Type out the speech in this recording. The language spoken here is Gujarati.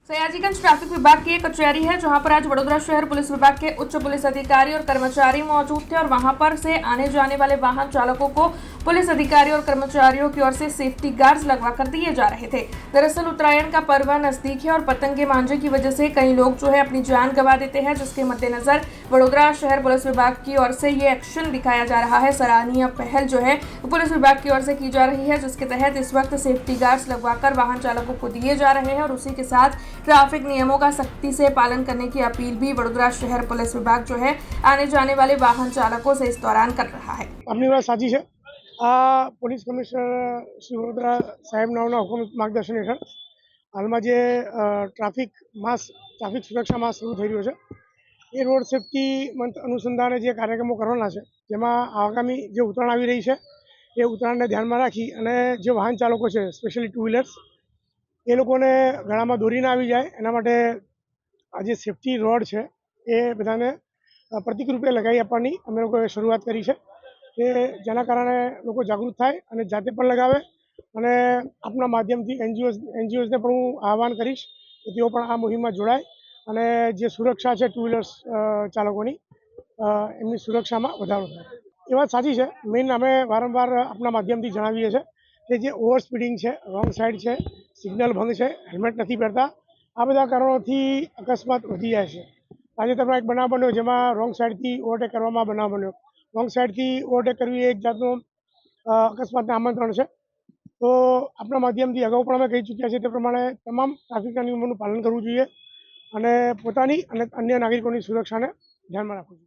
सयाजीगंज ट्रैफिक विभाग की एक कचहरी है जहां पर आज वडोदरा शहर पुलिस विभाग के उच्च पुलिस अधिकारी और कर्मचारी मौजूद थे और वहां पर से आने जाने वाले वाहन चालकों को पुलिस अधिकारियों और कर्मचारियों की ओर से सेफ्टी गार्ड्स लगवा कर दिए जा रहे थे। दरअसल उत्तरायण का पर्व नजदीक है और पतंगे मांझे की वजह से कई लोग जो है अपनी जान गंवा देते हैं, जिसके मद्देनजर वडोदरा शहर पुलिस विभाग की ओर से ये एक्शन दिखाया जा रहा है। सराहनीय पहल जो है पुलिस विभाग की ओर से की जा रही है, जिसके तहत इस वक्त सेफ्टी गार्ड्स लगवाकर वाहन चालकों को दिए जा रहे हैं और उसी के साथ ट्रैफिक नियमों का सख्ती से पालन करने की अपील भी वडोदरा शहर पुलिस विभाग जो है आने जाने वाले वाहन चालकों से इस दौरान कर रहा है। આપની વાત સાચી છે। આ પોલીસ કમિશનર શ્રી વડોદરા સાહેબના હુકમ માર્ગદર્શન હેઠળ હાલમાં જે ટ્રાફિક સુરક્ષા માસ શરૂ થઈ રહ્યો છે એ રોડ સેફટી મંથ અનુસંધાને જે કાર્યક્રમો કરવાના છે, જેમાં આગામી જે ઉત્તરાયણ આવી રહી છે એ ઉત્તરાયણને ધ્યાનમાં રાખી અને જે વાહન ચાલકો છે, સ્પેશિયલી ટુ વ્હીલર્સ, એ લોકોને ગળામાં દોરી ના આવી જાય એના માટે આ જે સેફટી રોડ છે એ બધાને પ્રતિક રૂપે લગાવી આપવાની અમે લોકોએ શરૂઆત કરી છે કે જેના કારણે લોકો જાગૃત થાય અને જાતે પણ લગાવે અને આપના માધ્યમથી એનજીઓઝને પણ હું આહવાન કરીશ કે તેઓ પણ આ મુહિમમાં જોડાય અને જે સુરક્ષા છે ટુ વ્હીલર્સ ચાલકોની એમની સુરક્ષામાં વધારો થાય। એ વાત સાચી છે। મેઇન અમે વારંવાર આપના માધ્યમથી જણાવીએ છીએ કે જે ઓવર સ્પીડિંગ છે, રોંગ સાઈડ છે, સિગ્નલ ભંગ છે, હેલ્મેટ નથી પહેરતા, આ બધા કારણોથી અકસ્માત વધી જાય છે। તાજેતરમાં એક બનાવ બન્યો જેમાં રોંગ સાઈડથી ઓવરટેક કરવામાં બનાવ બન્યો। રોંગ સાઈડથી ઓવરટેક કરવી એ એક જાતનું અકસ્માતને આમંત્રણ છે। તો આપણા માધ્યમથી અગાઉ પણ અમે કહી ચૂક્યા છીએ તે પ્રમાણે તમામ ટ્રાફિકના નિયમોનું પાલન કરવું જોઈએ અને પોતાની અને અન્ય નાગરિકોની સુરક્ષાને ધ્યાનમાં રાખવું જોઈએ।